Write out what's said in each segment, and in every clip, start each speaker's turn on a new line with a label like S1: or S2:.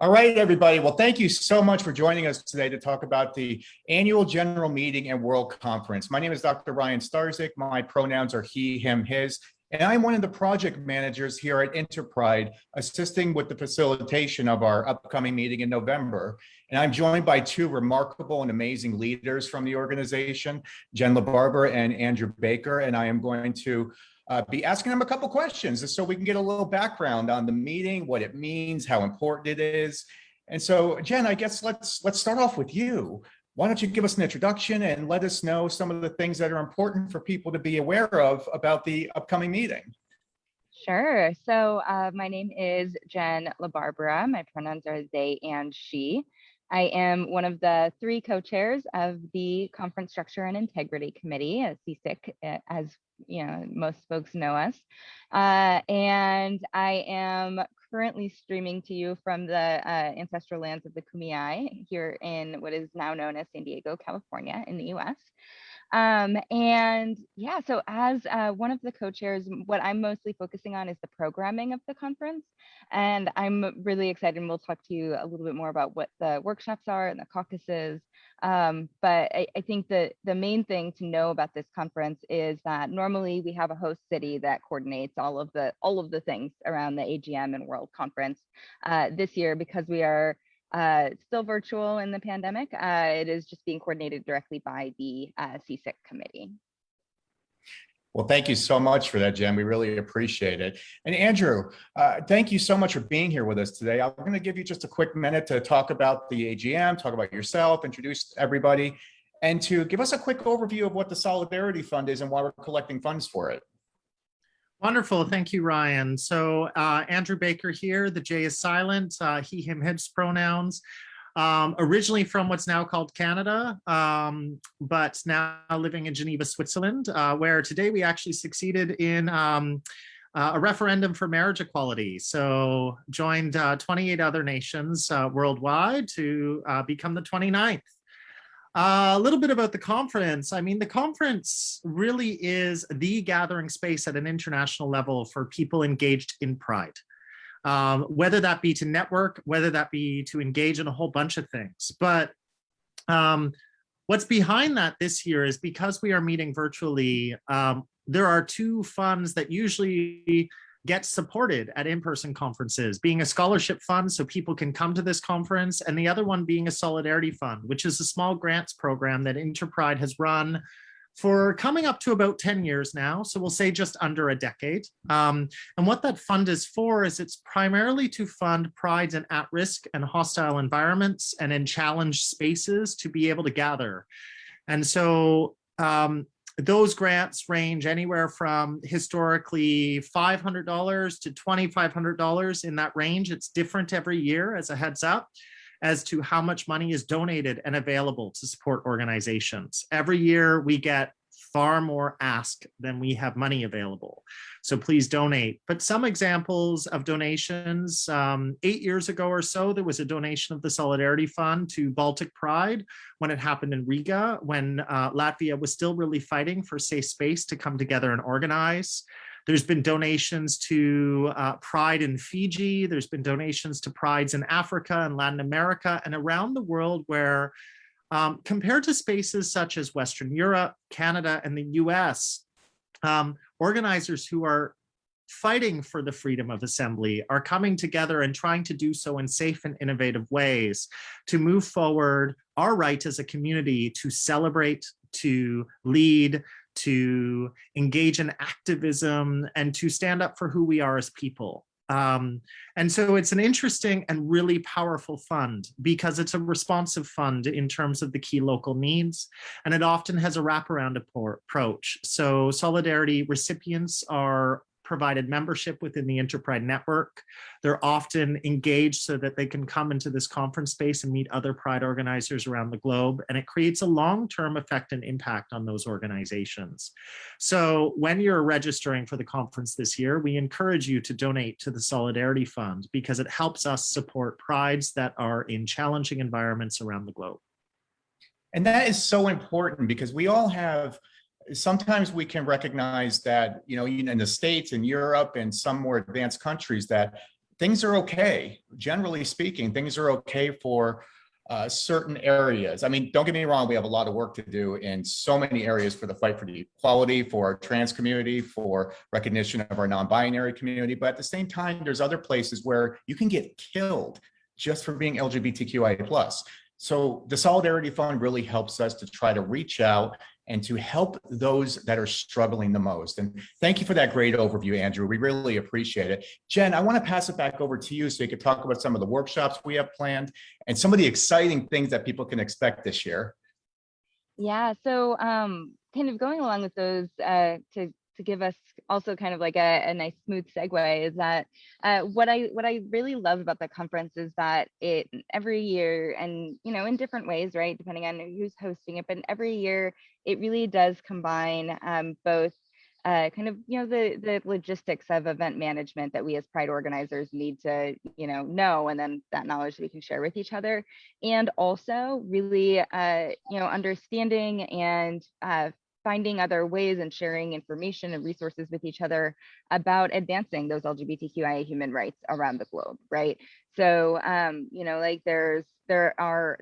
S1: All right, everybody. Well, thank you so much for joining us today to talk about the annual general meeting and World Conference. My name is Dr. Ryan Starzyk. My pronouns are he, him, his, and I'm one of the project managers here at InterPride, assisting with the facilitation of our upcoming meeting in November. And I'm joined by two remarkable and amazing leaders from the organization, Jen LaBarbera and Andrew Baker, and I am going to be asking them a couple questions just so we can get a little background on the meeting, what it means, how important it is. And so, Jen, I guess let's start off with you. Why don't you give us an introduction and let us know some of the things that are important for people to be aware of about the upcoming meeting?
S2: Sure. So my name is Jen LaBarbera. My pronouns are they and she. I am one of the three co-chairs of the Conference Structure and Integrity Committee, CSIC, as you know, most folks know us. And I am currently streaming to you from the ancestral lands of the Kumeyaay here in what is now known as San Diego, California in the US. And yeah, so as one of the co-chairs, what I'm mostly focusing on is the programming of the conference. And I'm really excited, and we'll talk to you a little bit more about what the workshops are and the caucuses. But I think that the main thing to know about this conference is that normally we have a host city that coordinates all of the things around the AGM and World Conference. This year, because we are still virtual in the pandemic, it is just being coordinated directly by the CSIC committee.
S1: Well, thank you so much for that, Jen. We really appreciate it. And Andrew, thank you so much for being here with us today. I'm going to give you just a quick minute to talk about the AGM, talk about yourself, introduce everybody, and to give us a quick overview of what the Solidarity Fund is and why we're collecting funds for it.
S3: Wonderful. Thank you, Ryan. So Andrew Baker here. The J is silent. He, him, his pronouns. Originally from what's now called Canada, but now living in Geneva, Switzerland, where today we actually succeeded in a referendum for marriage equality. So joined 28 other nations worldwide to become the 29th. A little bit about the conference. I mean, the conference really is the gathering space at an international level for people engaged in Pride, whether that be to network, whether that be to engage in a whole bunch of things. But what's behind that this year is because we are meeting virtually, there are two funds that usually get supported at in-person conferences, being a scholarship fund so people can come to this conference, and the other one being a solidarity fund, which is a small grants program that InterPride has run for coming up to about 10 years now. So we'll say just under a decade. And what that fund is for is it's primarily to fund prides in at-risk and hostile environments and in challenged spaces to be able to gather. And so those grants range anywhere from historically $500 to $2,500 in that range. It's different every year, as a heads up, as to how much money is donated and available to support organizations. Every year we get far more ask than we have money available. So please donate. But some examples of donations, 8 years ago or so, there was a donation of the Solidarity Fund to Baltic Pride when it happened in Riga, when Latvia was still really fighting for safe space to come together and organize. There's been donations to Pride in Fiji. There's been donations to Prides in Africa and Latin America and around the world where, compared to spaces such as Western Europe, Canada, and the US, organizers who are fighting for the freedom of assembly are coming together and trying to do so in safe and innovative ways to move forward our right as a community to celebrate, to lead, to engage in activism, and to stand up for who we are as people. And so it's an interesting and really powerful fund because it's a responsive fund in terms of the key local needs, and it often has a wraparound approach. So Solidarity recipients are provided membership within the InterPride network. They're often engaged so that they can come into this conference space and meet other Pride organizers around the globe, and it creates a long-term effect and impact on those organizations. So when you're registering for the conference this year, we encourage you to donate to the Solidarity Fund because it helps us support Prides that are in challenging environments around the globe.
S1: And that is so important because we all have, sometimes we can recognize that, you know, in the States and Europe and some more advanced countries, that things are okay. Generally speaking, things are okay for certain areas. I mean, don't get me wrong, we have a lot of work to do in so many areas for the fight for the equality, for our trans community, for recognition of our non-binary community. But at the same time, there's other places where you can get killed just for being LGBTQIA+. So the Solidarity Fund really helps us to try to reach out and to help those that are struggling the most. And thank you for that great overview, Andrew. We really appreciate it. Jen, I want to pass it back over to you so you could talk about some of the workshops we have planned and some of the exciting things that people can expect this year.
S2: Yeah, so kind of going along with those to give us also kind of like a nice smooth segue is that what I really love about the conference is that it every year, and in different ways, right, depending on who's hosting it, but every year it really does combine both kind of the logistics of event management that we as Pride organizers need to know, and then that knowledge that we can share with each other, and also really understanding and finding other ways and sharing information and resources with each other about advancing those LGBTQIA human rights around the globe, right? So like there are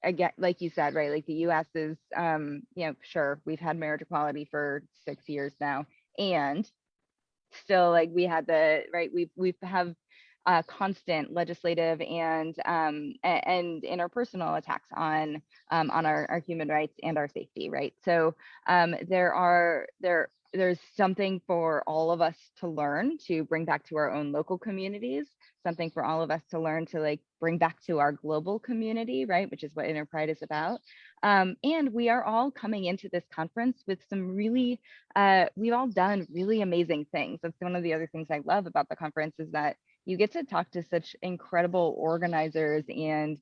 S2: again, like you said, right, like the US is sure, we've had marriage equality for 6 years now, and still, like, we had the right, we have constant legislative and interpersonal attacks on our human rights and our safety, right? So there's something for all of us to learn to bring back to our own local communities, something for all of us to learn to like bring back to our global community, right? Which is what InterPride is about. And we are all coming into this conference with some really, we've all done really amazing things. That's one of the other things I love about the conference, is that you get to talk to such incredible organizers and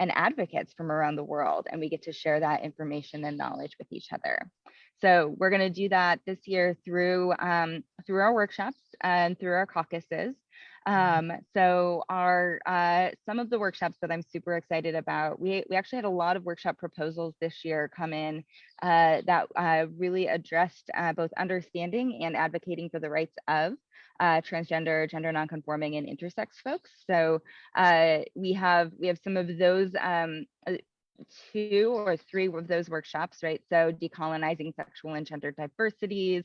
S2: advocates from around the world, and we get to share that information and knowledge with each other. So we're going to do that this year through our workshops and through our caucuses. So our some of the workshops that I'm super excited about, we actually had a lot of workshop proposals this year come in that really addressed both understanding and advocating for the rights of transgender, gender nonconforming, and intersex folks. So we have some of those 2 or 3 of those workshops, right? So decolonizing sexual and gender diversities,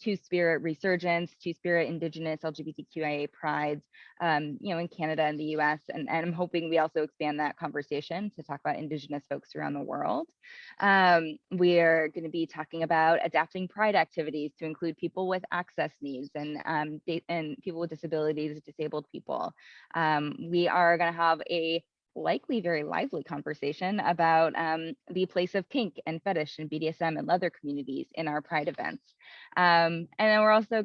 S2: Two-Spirit Resurgence, Two-Spirit Indigenous LGBTQIA prides, in Canada and the US. And I'm hoping we also expand that conversation to talk about Indigenous folks around the world. We're going to be talking about adapting Pride activities to include people with access needs and people with disabilities, disabled people. We are going to have a likely very lively conversation about the place of kink and fetish and BDSM and leather communities in our Pride events. And then we're also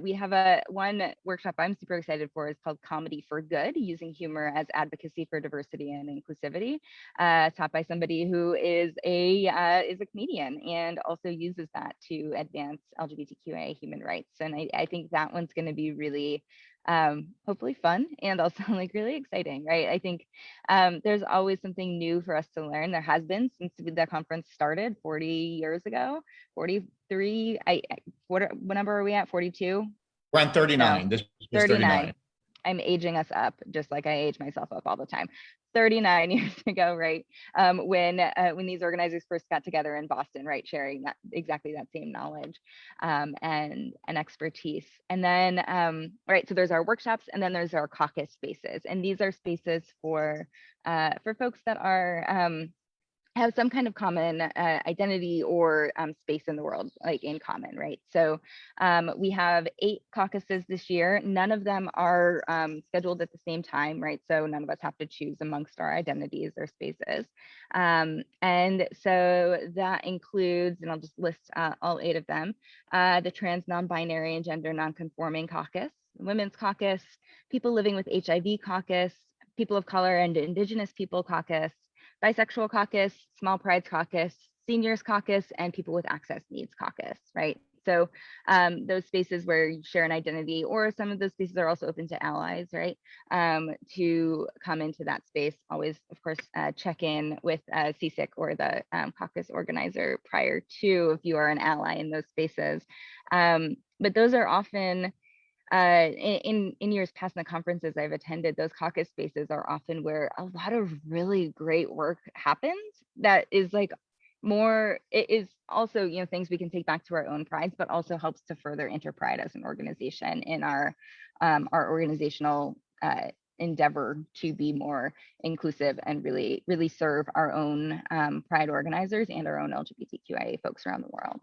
S2: we have one workshop I'm super excited for, is called Comedy for Good, using humor as advocacy for diversity and inclusivity, taught by somebody who is a comedian and also uses that to advance LGBTQIA human rights. And I think that one's going to be really hopefully fun and also like really exciting, right? I think there's always something new for us to learn. There has been since the conference started 40 years ago, 43. What number are we at? 42?
S1: We're on 39.
S2: No,
S1: This is
S2: 39. I'm aging us up, just like I age myself up all the time. 39 years ago, right? When these organizers first got together in Boston, right, sharing exactly that same knowledge and expertise. And then, right, so there's our workshops, and then there's our caucus spaces, and these are spaces for folks that are have some kind of common identity or space in the world, like in common, right? So we have 8 caucuses this year. None of them are scheduled at the same time, right? So none of us have to choose amongst our identities or spaces. And so that includes, and I'll just list all 8 of them, the trans, non-binary, and gender nonconforming caucus, women's caucus, people living with HIV caucus, people of color and Indigenous people caucus, bisexual caucus, small prides caucus, seniors caucus, and people with access needs caucus, right? So those spaces where you share an identity, or some of those spaces are also open to allies, right? To come into that space, always, of course, check in with CSIC or the caucus organizer prior to, if you are an ally in those spaces. But those are often in years past, in the conferences I've attended, those caucus spaces are often where a lot of really great work happens. That is like it is also, you know, things we can take back to our own prides, but also helps to further InterPride as an organization in our organizational endeavor to be more inclusive and really serve our own Pride organizers and our own LGBTQIA folks around the world.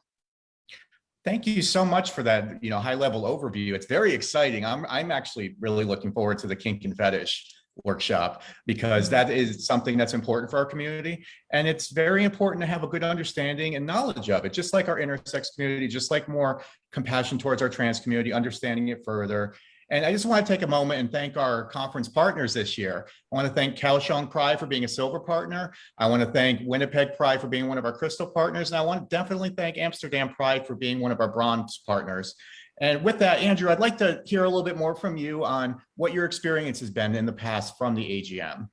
S1: Thank you so much for that, high level overview. It's very exciting. I'm actually really looking forward to the kink and fetish workshop, because that is something that's important for our community. And it's very important to have a good understanding and knowledge of it, just like our intersex community, just like more compassion towards our trans community, understanding it further. And I just want to take a moment and thank our conference partners this year. I want to thank Kaohsiung Pride for being a silver partner. I want to thank Winnipeg Pride for being one of our crystal partners. And I want to definitely thank Amsterdam Pride for being one of our bronze partners. And with that, Andrew, I'd like to hear a little bit more from you on what your experience has been in the past from the AGM.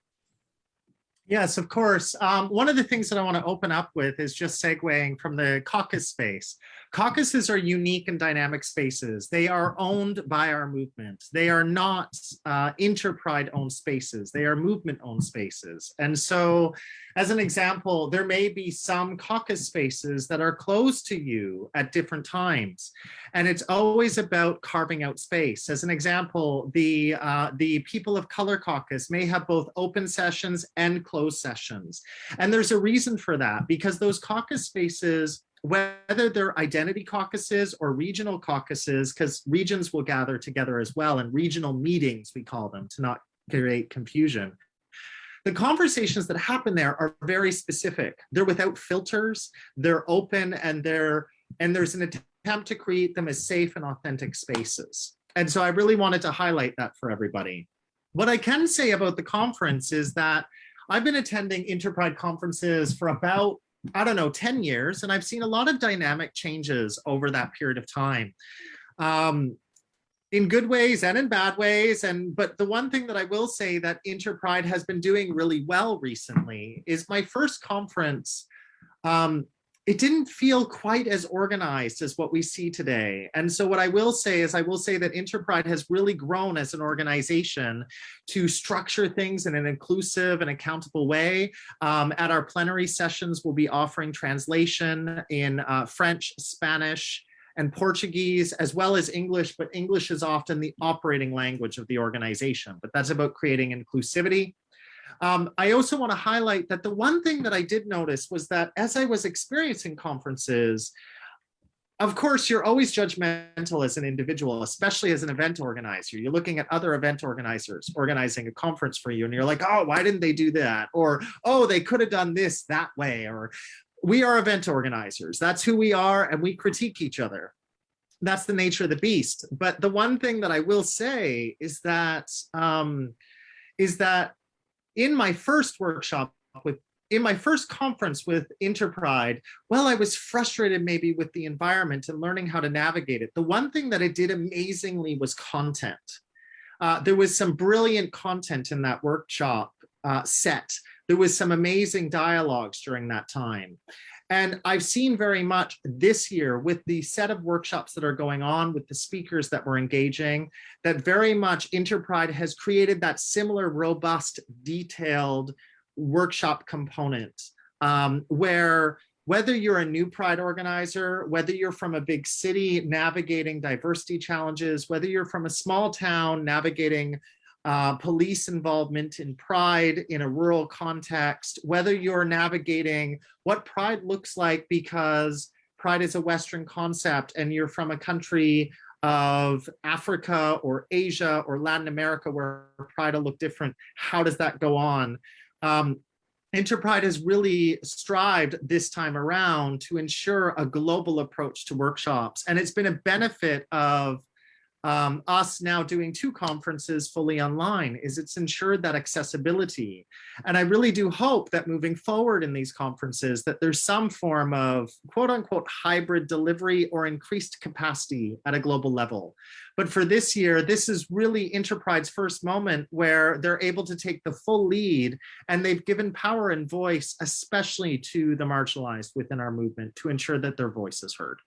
S3: Yes, of course. One of the things that I want to open up with is just segueing from the caucus space. Caucuses are unique and dynamic spaces. They are owned by our movement. They are not InterPride owned spaces. They are movement owned spaces. And so, as an example, there may be some caucus spaces that are closed to you at different times. And it's always about carving out space. As an example, the People of Color Caucus may have both open sessions and closed sessions. And there's a reason for that, because those caucus spaces, whether they're identity caucuses or regional caucuses, because regions will gather together as well, and regional meetings, we call them, to not create confusion. The conversations that happen there are very specific. They're without filters, they're open, and there's an attempt to create them as safe and authentic spaces. And so I really wanted to highlight that for everybody. What I can say about the conference is that I've been attending InterPride conferences for about, 10 years, and I've seen a lot of dynamic changes over that period of time, in good ways and in bad ways. But the one thing that I will say that InterPride has been doing really well recently is my first conference. It didn't feel quite as organized as what we see today. And so what I will say is that InterPride has really grown as an organization to structure things in an inclusive and accountable way. At our plenary sessions, we'll be offering translation in French, Spanish, and Portuguese, as well as English, but English is often the operating language of the organization. But that's about creating inclusivity. I also want to highlight that the one thing that I did notice was that as I was experiencing conferences, of course, you're always judgmental as an individual, especially as an event organizer. You're looking at other event organizers organizing a conference for you, and you're like, oh, why didn't they do that? Or, oh, they could have done this that way. Or, we are event organizers. That's who we are, and we critique each other. That's the nature of the beast. But the one thing that I will say is that in my first conference with InterPride, well, I was frustrated maybe with the environment and learning how to navigate it. The one thing that it did amazingly was content. There was some brilliant content in that workshop set. There was some amazing dialogues during that time. And I've seen very much this year with the set of workshops that are going on, with the speakers that we're engaging, that very much InterPride has created that similar robust, detailed workshop component, where whether you're a new Pride organizer, whether you're from a big city navigating diversity challenges, whether you're from a small town navigating police involvement in Pride in a rural context, whether you're navigating what Pride looks like because Pride is a Western concept and you're from a country of Africa or Asia or Latin America where Pride will look different, how does that go on? InterPride has really strived this time around to ensure a global approach to workshops. And it's been a benefit of us now doing 2 conferences fully online, is it's ensured that accessibility. And I really do hope that moving forward in these conferences that there's some form of quote unquote hybrid delivery or increased capacity at a global level. But for this year, this is really InterPride's first moment where they're able to take the full lead, and they've given power and voice, especially to the marginalized within our movement, to ensure that their voice is heard.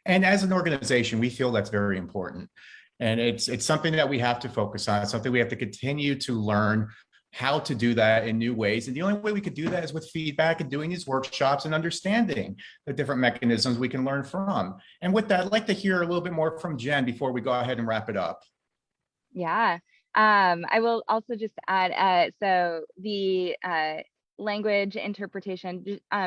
S1: And as an organization, we feel that's very important. And it's something that we have to focus on. It's something we have to continue to learn how to do that in new ways. And the only way we could do that is with feedback and doing these workshops and understanding the different mechanisms we can learn from. And with that, I'd like to hear a little bit more from Jen before we go ahead and wrap it up.
S2: Yeah, I will also just add, so the language interpretation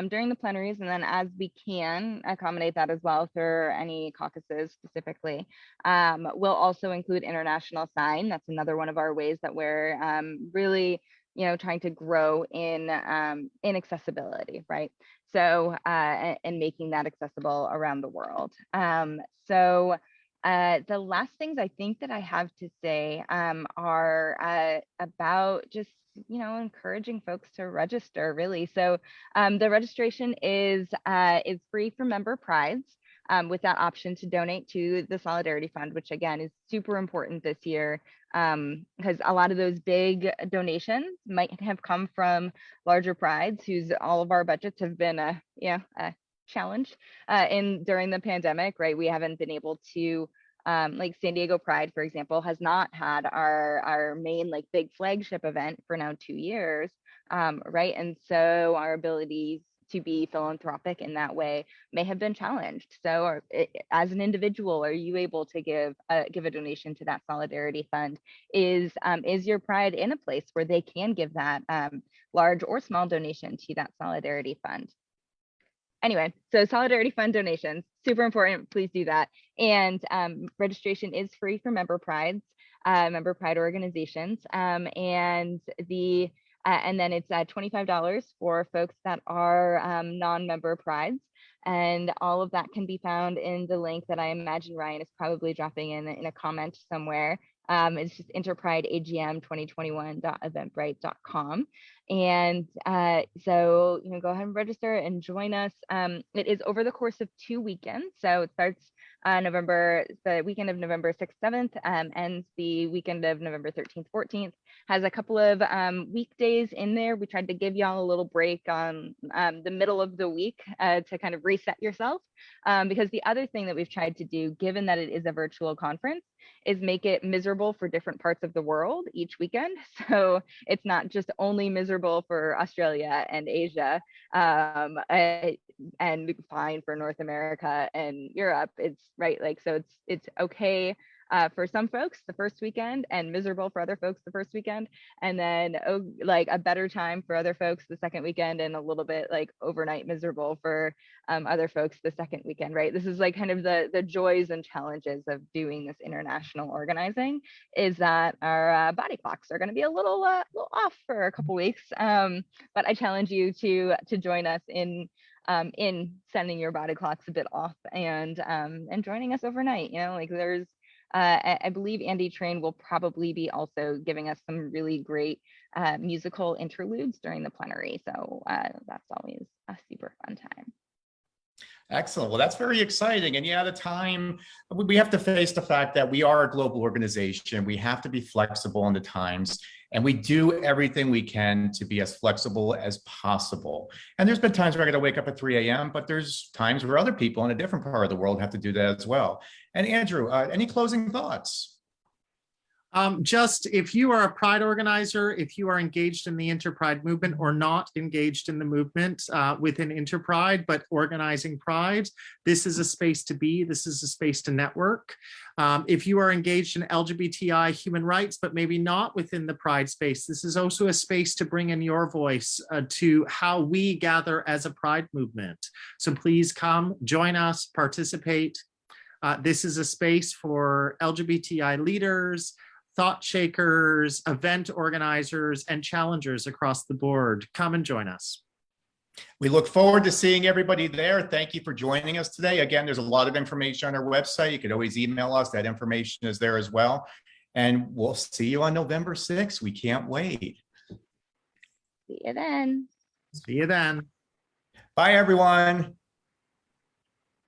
S2: during the plenaries, and then as we can accommodate that as well for any caucuses specifically, we'll also include international sign. That's another one of our ways that we're really, trying to grow in accessibility, right? So, and making that accessible around the world. So the last things I think that I have to say are about just encouraging folks to register, really. So the registration is free for member prides, with that option to donate to the Solidarity Fund, which again is super important this year, because a lot of those big donations might have come from larger prides whose all of our budgets have been challenged during the pandemic, right? We haven't been able to like San Diego Pride, for example, has not had our main like big flagship event for now 2 years, right? And so our ability to be philanthropic in that way may have been challenged. So as an individual, are you able to give a donation to that Solidarity Fund? Is your pride in a place where they can give that large or small donation to that Solidarity Fund? Anyway, so Solidarity Fund donations, super important, please do that. And registration is free for member prides, member pride organizations. And then it's $25 for folks that are non-member prides. And all of that can be found in the link that I imagine Ryan is probably dropping in a comment somewhere. It's just InterPride AGM 2021.eventbrite.com. And so, go ahead and register and join us. It is over the course of 2 weekends. So it starts the weekend of November 6th, 7th, ends the weekend of November 13th, 14th. Has a couple of weekdays in there. We tried to give y'all a little break on the middle of the week to kind of reset yourself. Because the other thing that we've tried to do, given that it is a virtual conference, is make it miserable for different parts of the world each weekend. So it's not just only miserable for Australia and Asia, and fine for North America and Europe. It's right, like, so it's okay for some folks the first weekend and miserable for other folks the first weekend, and then like a better time for other folks the second weekend, and a little bit like overnight miserable for other folks the second weekend, right? This is like kind of the joys and challenges of doing this international organizing, is that our body clocks are going to be a little off for a couple weeks, but I challenge you to join us in sending your body clocks a bit off and joining us overnight. Like there's I believe Andy Train will probably be also giving us some really great musical interludes during the plenary. So that's always a super fun time.
S1: Excellent. Well, that's very exciting. And yeah, the time, we have to face the fact that we are a global organization. We have to be flexible in the times, and we do everything we can to be as flexible as possible. And there's been times where I got to wake up at 3 a.m., but there's times where other people in a different part of the world have to do that as well. And Andrew, any closing thoughts?
S3: Just if you are a Pride organizer, if you are engaged in the InterPride movement or not engaged in the movement within InterPride, but organizing Pride, this is a space to be. This is a space to network. If you are engaged in LGBTI human rights, but maybe not within the Pride space, this is also a space to bring in your voice to how we gather as a Pride movement. So please come, join us, participate. This is a space for LGBTI leaders, thought shakers, event organizers, and challengers across the board. Come and join us.
S1: We look forward to seeing everybody there. Thank you for joining us today. Again, there's a lot of information on our website. You could always email us. That information is there as well. And we'll see you on November 6th. We can't wait.
S2: See you then.
S3: See you then.
S1: Bye, everyone.